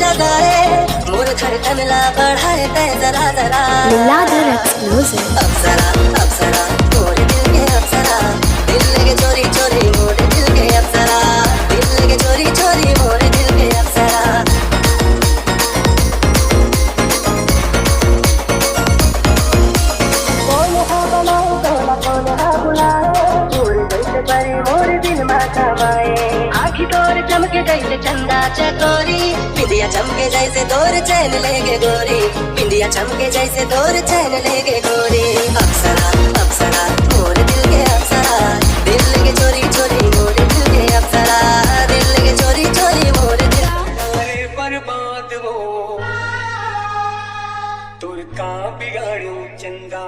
लगाए, मोर धड़कन ला बढ़ाए ते जरा जरा। लीलाधर एक्सक्लूसिव। अप्सरा अप्सरा मोर दिल के अप्सरा, दिल लगे चोरी चोरी मोर दिल के अप्सरा, दिल लगे चोरी चोरी मोर दिल के अप्सरा। कौन हा बनाए तोला कौन हा बुलाए, मोर जैसे परी मोर दिल मा समाए। आँखी तोर चमके जैसे चंदा चकोरी, बिंदिया चमके जैसे तोर चैन लेगे गोरी, बिंदिया चमके जैसे तोर चैन लेगे गोरी। अप्सरा अप्सरा मोर दिल के अप्सरा, दिल लगे चोरी चोरी मोर दिल के अप्सरा, दिल लगे चोरी चोरी मोर दिल। अरे बर्बाद हो तुर का बिगाड़ू चंदा,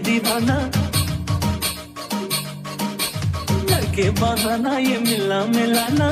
दीवाना करके बहाना ये मिला मिलाना।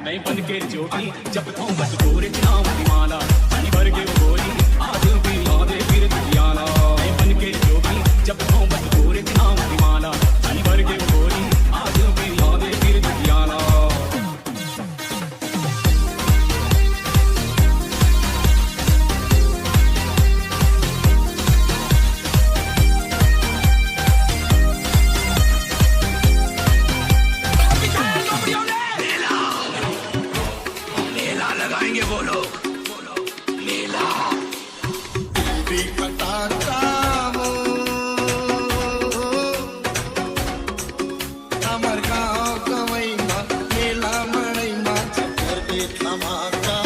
नहीं बन के जोगी जब तो बस गोरे नाम की माला, पानी भर के वो गोरी आज भी यादें फिर दुनियाला। नहीं बन के जोगी जब तो बस गोरे नाम की माला, पानी भर के वो गोरी आज भी यादें फिर दुनियाला। लगाएंगे वो लोग मेला अमर गाँव कवई मेला मड़ई माछ कर दे धमाका।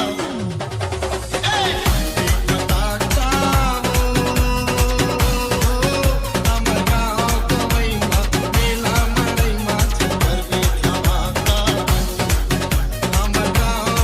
अमर गाँव कवई मेला मड़ई माछ कर दे धमाका। अमर गाँव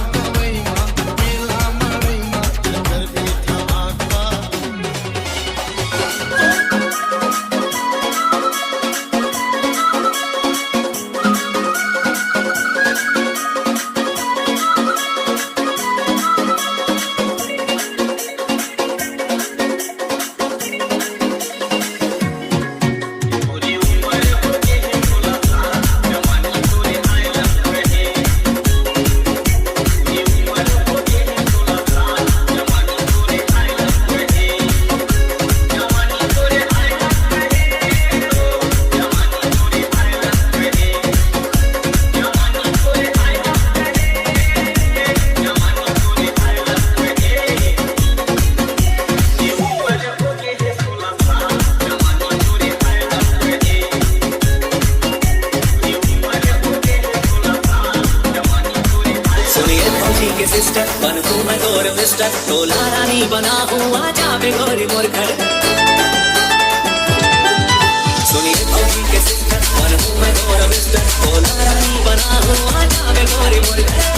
बना हूँ आजा बे गोरी मोर घर। सुनिए फौजी के सिस्टर बन हूँ मैं गोरा मिस्टर, बोला रानी बना हूँ आजा बे गोरी मोर घर।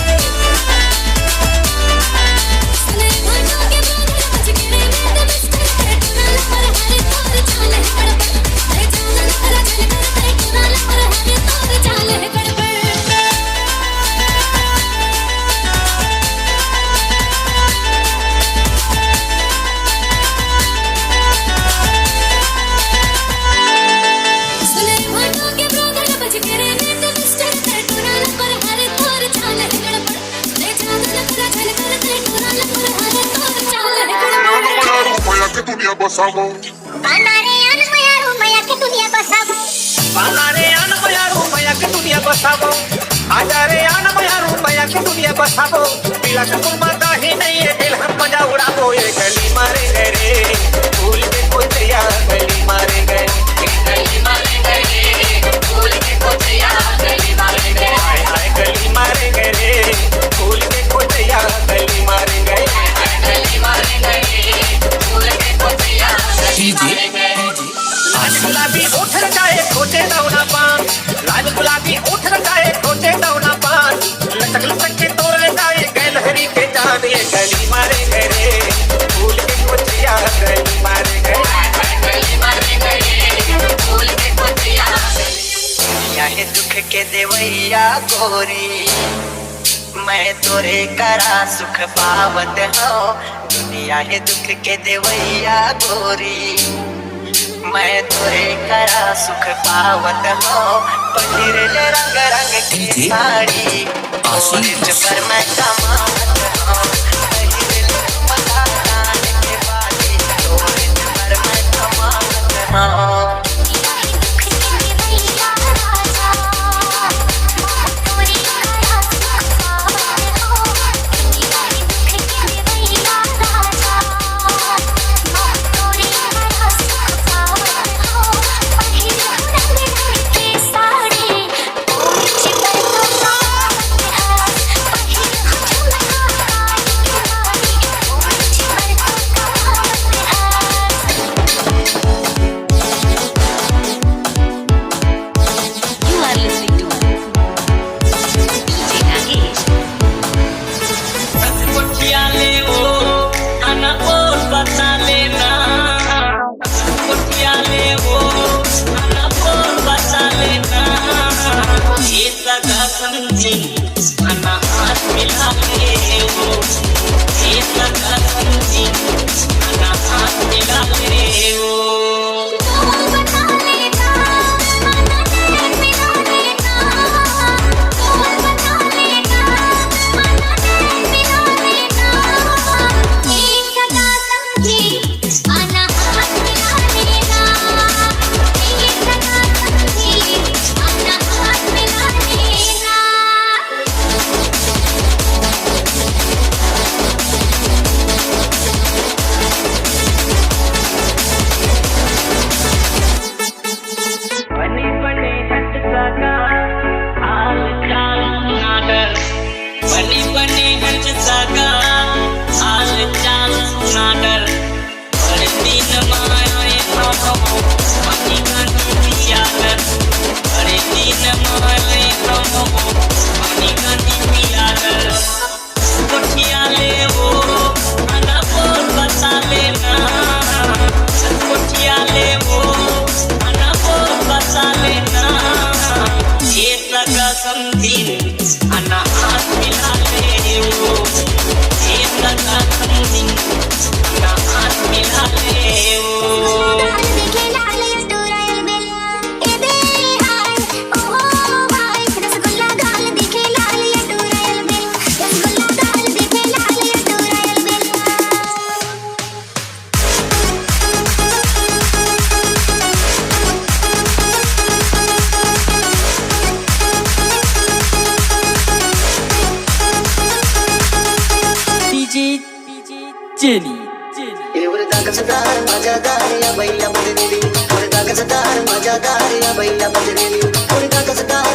आजा रे आना मया रुपया की दुनिया बसाबो, पिला से तुम माता ही नहीं है दिल हम मजा उड़ाबो। ये गली मारे गए रे फूल के कोचिया, गली मारे गए, गली मारे गए फूल के कोचिया, गली मारे गए, हाय गली मारे गए रे फूल के कोचिया, गली मारे गए, गली मारे गए फूल के कोचिया, गली मारे गए। लाल गुलाबी उठ जाए खोटे दौना पान, लाल गुलाबी उठ जाए खोटे दौना पान, लटक लटक के तोड़ जाए गए लहरी के जान। ये गली मारे गए रे फूल के कोचिया, गली मारे गए, गली मारे गए फूल के कोचिया। दुनिया है दुख के देवैया गोरी, मैं तोरे करा सुख पावत हूँ। दुनिया है दुख के देवैया गोरी, मैं तोरे करा सुख पावत हूँ। पहिर ले रंग रंग की साड़ी, ओरिज पर मैं कमावत हूँ। पहिर ले पता डाल के बाली, ओरिज पर मैं कमावत हूँ।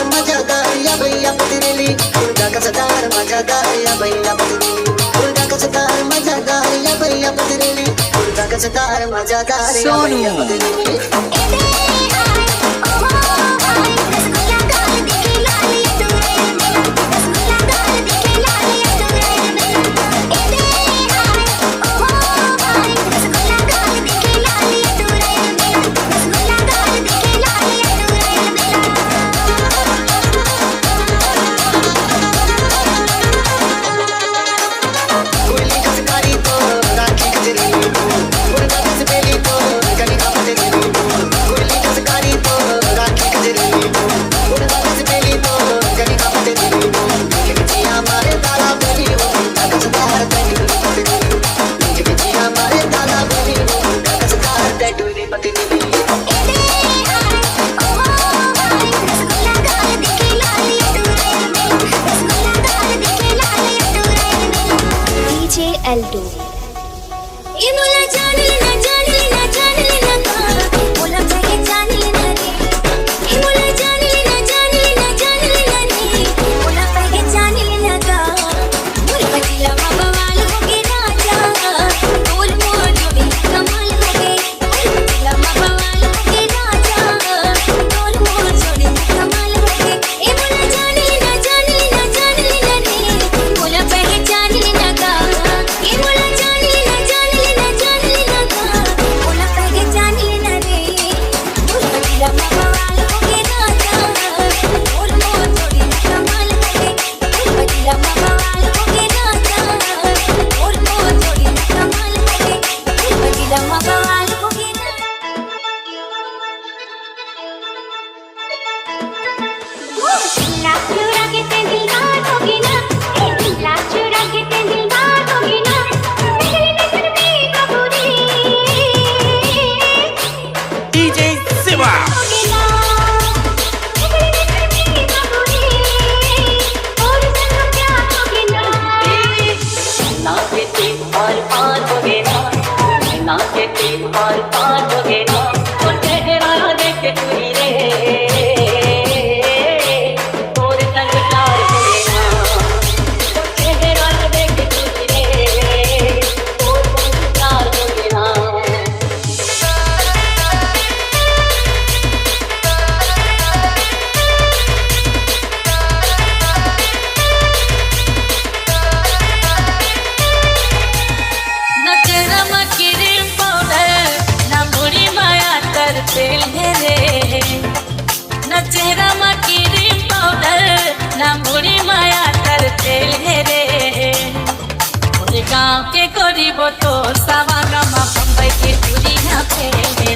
मजादार या भैया बदलेली, मजादार या भैया बदलेली। मुलगा कसदार मजादार या भैया पदरेली मुलगा कसदार मजादार या भैया पदरेली Alto. गाँव के गरीब तो सवागमा बम्बई के चूड़ी ना फेरे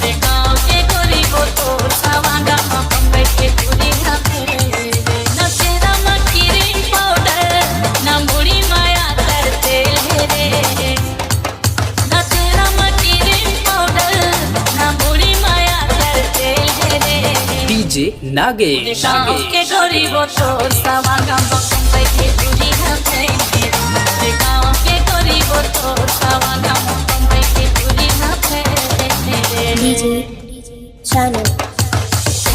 रे गाँव के गरीब तो सवागमा बम्बई के चूड़ी ना फेरे न तेरा मक्खी पाउडर न मुड़ी माया कर तेल रे न तेरा मक्खी पाउडर न मुड़ी माया कर तेल रे डीजे नागेश गाँव के गरीब तो सवागमा बम्बई के चूड़ी ना फेरे गाँव के गरीब तो सवागमा बम्बई के चूड़ी ना फेरे DJ Channel.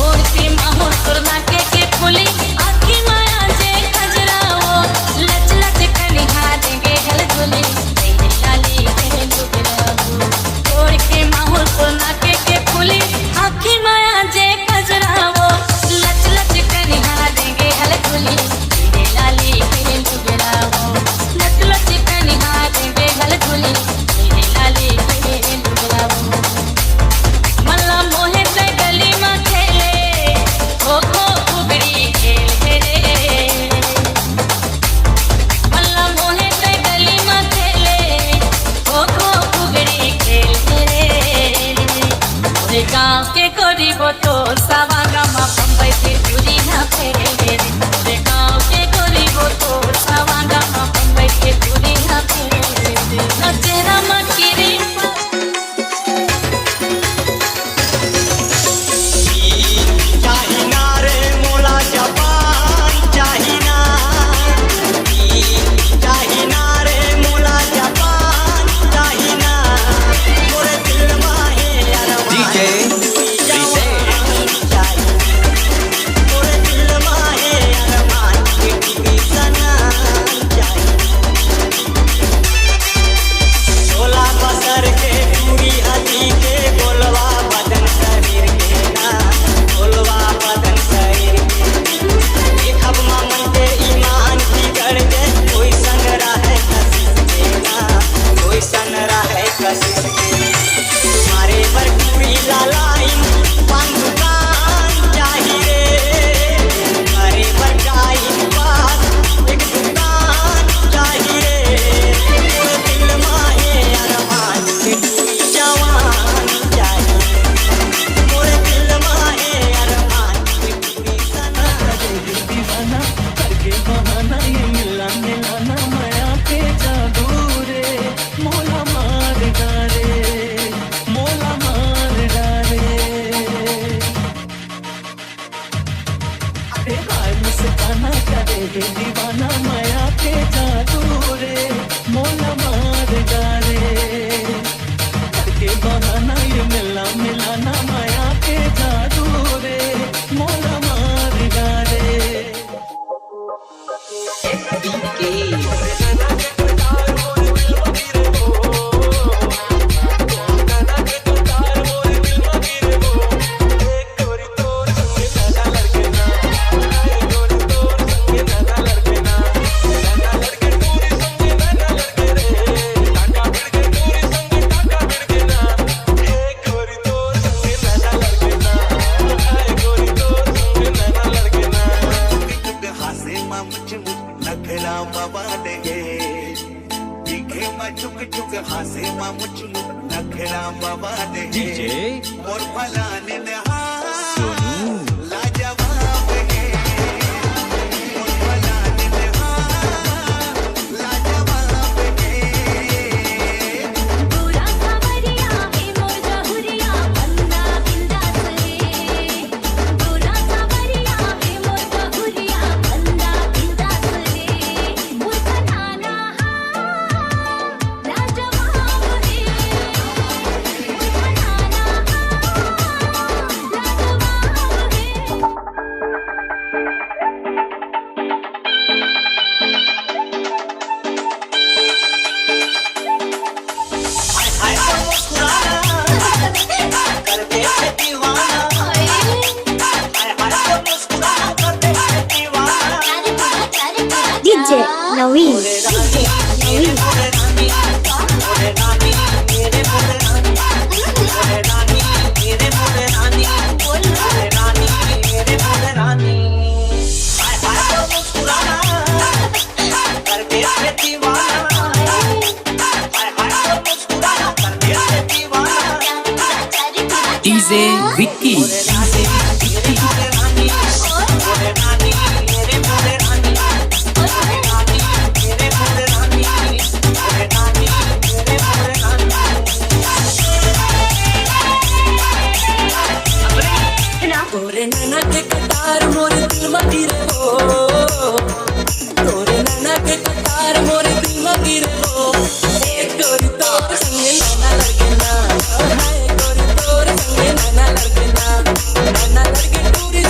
ओरती माहौल करना के फुली आखी माया जे खजराओ लच लच कनी हाथ गे हल झुली तेरी लाली के लुगराओ ओरती माहौल करना के फुली आखी माया जे खजराओ लच लच कनी हाथ गे हल झुली तेरी लाली के लुगराओ लच लच कनी हाथ गे हल झुली तेरी लाली के लुगराओ मल्ला मोहे से गली में खेले खो खो कुबड़ी खेल रे मल्ला मोहे से गली में खेले खो खो कुबड़ी खेल रे गाँव के गरीब तो सवागमा बम्बई के चूड़ी ना फेरे रे गाँव के गरीब तो सवागमा बम्बई के चूड़ी ना फेरे न चेहरा मकीरी चाहिना रे मोला जापान चाहिना चाहिना रे मोला जापान चाहिना मोरे दिल माहे यार डीजे मोरे दिल माहे यार मारे पर पूरी लालाई पान दुकान चाहिए मारे पर जाई बात एक दुकान चाहिए दिल माहे अरमान के पूरी जवान चाहिए मोरे दिल माहे अरमान के पूरी सना दीवाना करके बहाना ये मिलाने लाना माया के जादू रे मोला मार डाले मोला मार डाले अरे गाय मुस्काना करे रे दीवाना माया के जादू रे मोला मार डाले करके बहाना ये मिला मिलाना माया के जादू रे मोला मार डाले गोरा सावरिया हे मोर जहुरिया बंदा बिंदास रे गोरा सावरिया हे मोर जहुरिया बंदा बिंदास रे मुर्खा नाना लाजवाब रे मुर्खा नाना लाजवाब रे हाय हाय मुस्कुराना कर दे दीवाना हाय हाय मुस्कुराना कर दे दीवाना DJ Naveen. मोरे रानी मोरे रानी मेरे मोरे रानी मोरे रानी मेरे मोरे रानी मोरे रानी मेरे मोरे रानी हाय हाय मुस्कुराना कर दे दीवाना हाय हाय मुस्कुराना कर दे दीवाना DJ Vicky. मोरे रानी मोरे रानी मेरे मोरे रानी मोरे रानी मेरे मोरे रानी मोरे रानी मेरे मोरे रानी तोरे नैना के कटार मोरे दिल में गिरे हो तोरे नैना के कटार मोरे दिल में गिरे हो एक गोरी तोर संगे नैना लगे ना हाय गोरी तोर संगे नैना लगे ना नैना लगे टूरी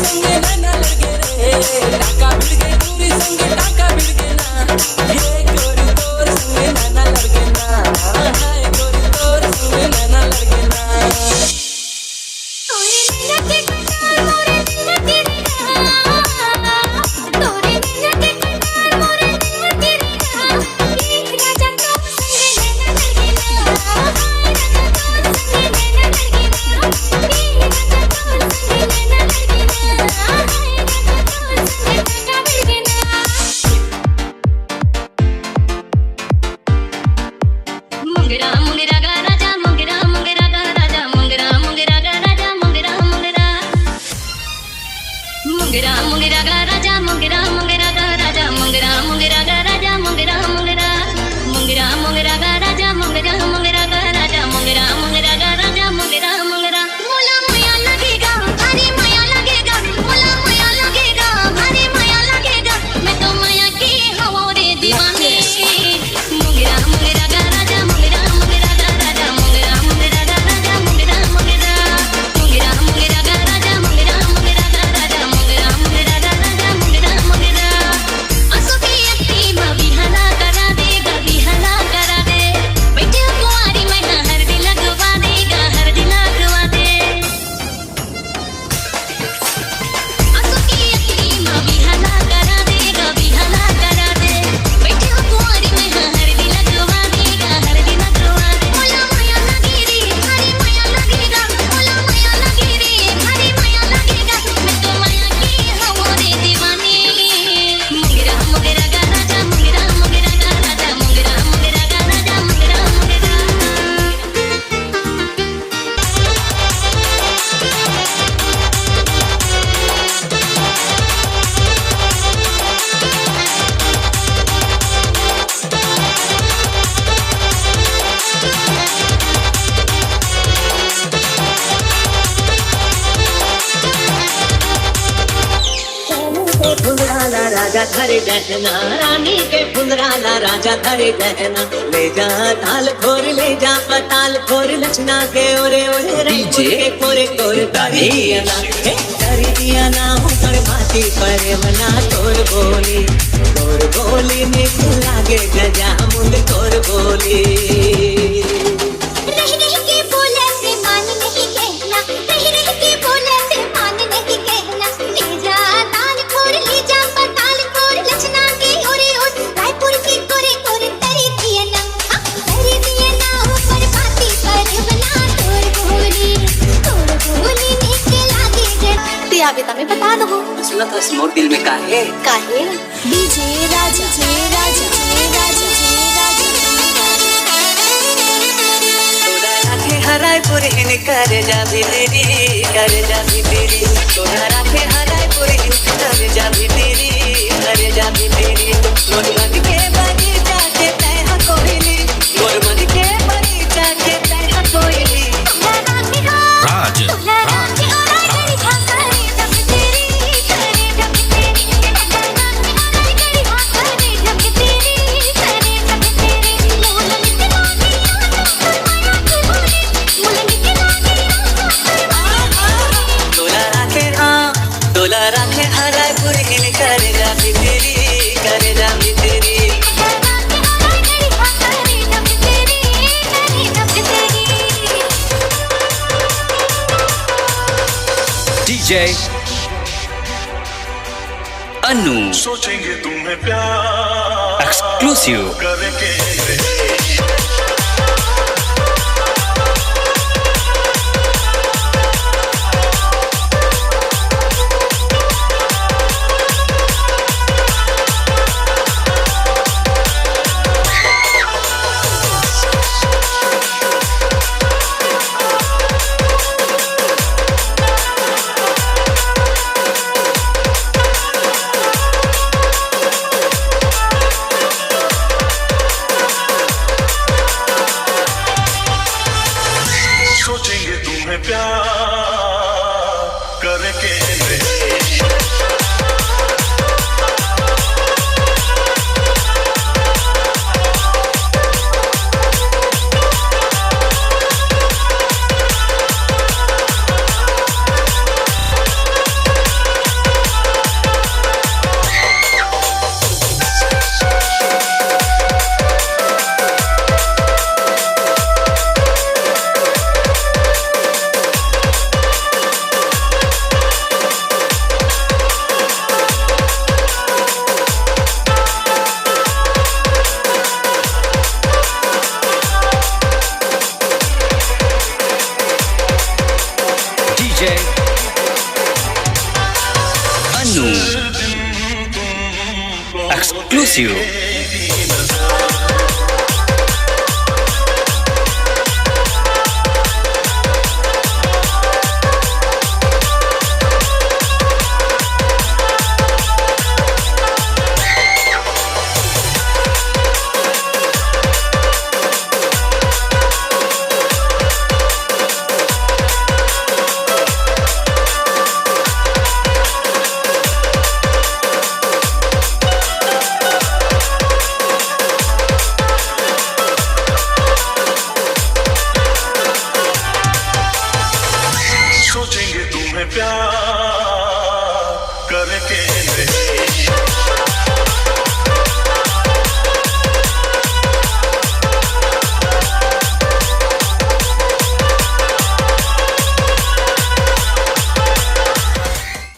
राजा धरे गहना रानी के फुंदराला राजा धरे गहना ले जा ताल खोर ले जा पताल खोर लचना के ओरे ओरे रंग के कोरे कोरे दरिया ना ऊपर भाती पर बना तोर बोली निक लागे गजा मुंड तोर बोली रह रह के बोले से मान नहीं कहना रह रह के बोले से मान नहीं कहना ले जा ताल खोर ले जा पताल खोर लचना के ओरे ओर रायपुर की कोरे कोरे तरी दिया ना ऊपर भाती पर बना तोर बोली निक लागे गजा बेटा मैं बता दो सुना था मोर दिल में काहे डीजे राजा हरायपुर हिन कर जा भी तेरी तोरा राखे हरायपुर हिन कर जा भी तेरी मोरमन के बगीचा के तैहा कोयली मोरमन के बगीचा के तैहा कोयली राज तोला राखे हरायपुर हिन कर जा भी तेरी डीजे अनु सोचेंगे तुम्हें प्यार एक्सक्लूसिव करके सोचेंगे तुम्हें प्यार करके डीजे अनु एक्सक्लूसिव सोचेंगे तुम्हें प्यार